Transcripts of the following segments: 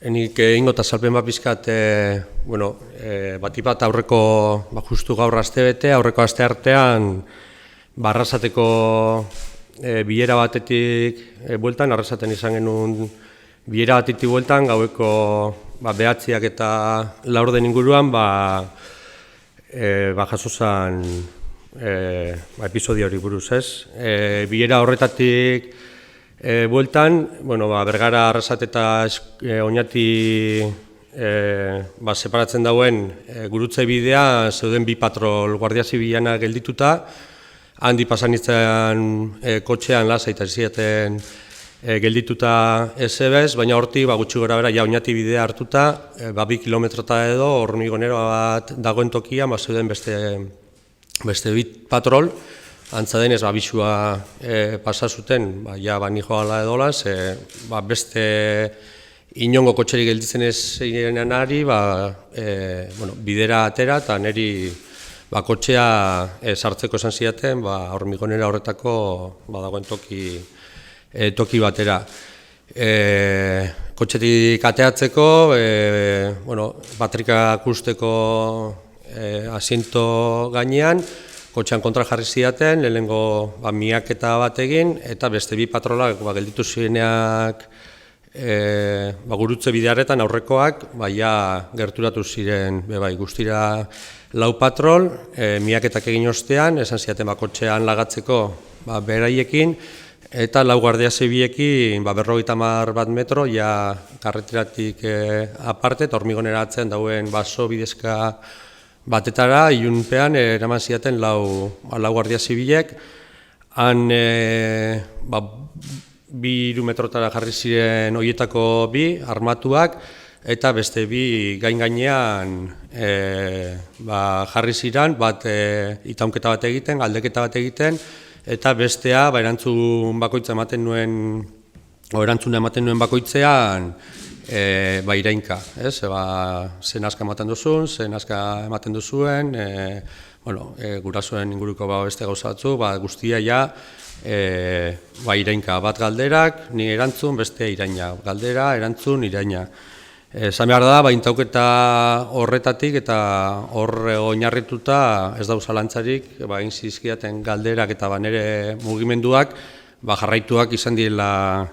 Enik egingo eta salpen bat pizkat, batipat aurreko, justu gaur astebete, aurreko aste artean, Arrasateko bilera batetik bueltan, Arrasaten izan genuen bilera batetik bueltan, gaueko behatziak eta laurden inguruan, jaso zen episodio hori buruz, ez? Bilera horretatik bueltan, Bergara, Arrasate eta Oñati separatzen dauen gurutze bidea zeuden bi patrol guardia zibilana geldituta, handi pasan izan kotxean lasa eta ziaten geldituta ezebez, baina hortik gutxi gora bera Oñati bidea hartuta, 2 kilometrota edo hormigonero bat dagoen tokian zeuden beste bit patrol, antza denez, bisua pasa zuten, nijo ala edolaz, beste inongo kotxerik gelditzen ez zirenean ari, bidera atera eta niri kotxea sartzeko esan ziaten, hormigonera horretako dagoen toki batera. Kotxetik ateatzeko, batrikak usteko asiento gainean, kotxean kontra jarri zidaten, lehenengo miaketa bat egin, eta beste bi patrolak gelditu zireneak gurutze bidearetan aurrekoak gerturatu ziren guztira 4 patrol, miaketak egin ostean, esan zidaten kotxean lagatzeko beraiekin, eta 4 guardia zibiekin 50 metro, karreteratik aparte, eta hormigonera atzen dauen baso bidezka batetara, ilunpean, eraman zidaten 4 guardia zibilek, han 2 metrotara jarri ziren horietako 2 armatuak, eta beste 2 gainean jarri ziren, bat itaunketa bat egiten, galdeketa bat egiten, eta bestea erantzun bakoitza ematen nuen, erantzuna ematen nuen bakoitzean, irainka, zen aska ematen duzun, zen aska ematen duzuen, gurasoen inguruko beste gauza batzu, guztia irainka, bat galderak, ni erantzun, beste iraina, galdera, erantzun, iraina. Esan behar da, intauketa horretatik eta hor oinarrituta ez dauz alantzarik, egin zizkidaten galderak eta nire mugimenduak jarraituak izan direla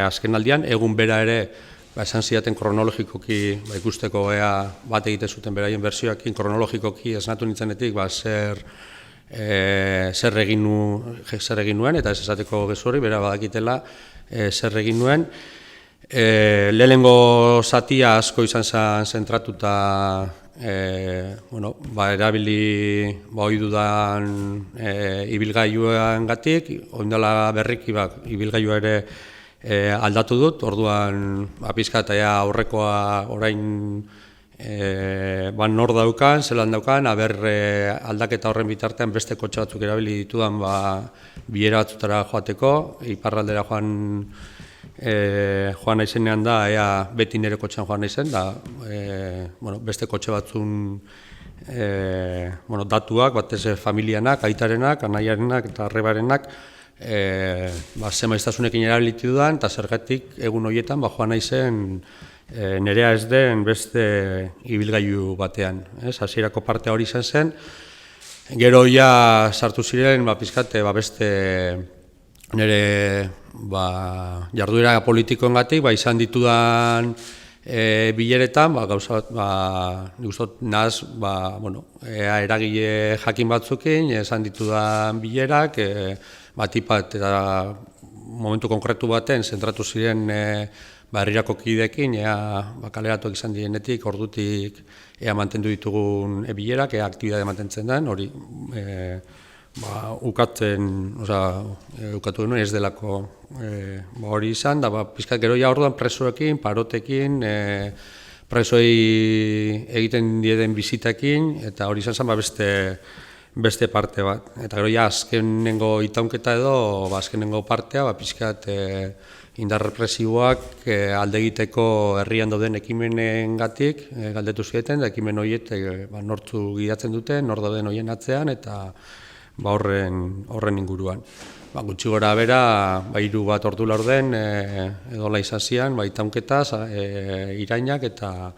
azken aldian, egun bera ere esan zidaten kronologikoki ikusteko bat egiten zuten beraien bersioakin kronologikoki esnatu nintzenetik zer egin nuen, eta ez esateko gezurri, bera badakitela zer egin nuen. Lehenengo zatia asko izan zen zentratuta erabili ohi dudan ibilgailuan gatik, oindala berriki ibilgailua ere aldatu dut, orduan pizka eta aurrekoa orain nor daukan, zelan daukan, aldaketa horren bitartean beste kotxe batzuk erabili ditudan bilera batzutara joateko, iparraldera joan naizenean da, beti nire kotxean joan naizen, beste kotxe batzun datuak, batez familianak, aitarenak, anaiarenak eta arrebarenak, zemaiztasunekin erabilitu dudan, eta zergatik egun horietan joan naizen nerea ez den beste ibilgailu batean. Hasierako partea hori izan zen, gero sartu ziren pizkate beste nire jarduera politikoengatik izan ditudan bileretan, gauza bat, nahaz, eragile jakin batzukin, esan ditudan bilerak, batipat eta momentu konkretu baten zentratu ziren herrirako kideekin, kaleratuak izan direnetik, ordutik mantendu ditugun bilerak, aktibidade mantentzen den, hori ukatu denuen ez delako hori izan, pizkat gero orduan presoekin, parotekin, presoei egiten dieden bizitekin, eta hori izan zen beste parte bat. Eta gero azkenengo itaunketa edo, azkenengo partea, pizkat indar represiboak alde egiteko herrian dauden ekimenen gatik galdetu zieten, ekimen horiek nortzu gidatzen duten, nor dauden horien atzean, eta horren inguruan. Gutxi gora bera, 3 bat ordu laurden edo laizazian, itaunketaz, irainak eta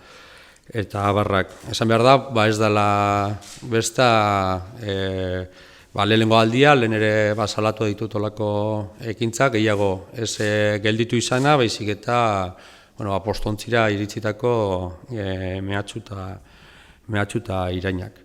abarrak. Esan behar da, ez dela besta lehenengo aldia, lehen ere salatu ditut olako ekintzak, gehiago ez gelditu izana, baizik eta postontzira iritsitako mehatxu eta irainak.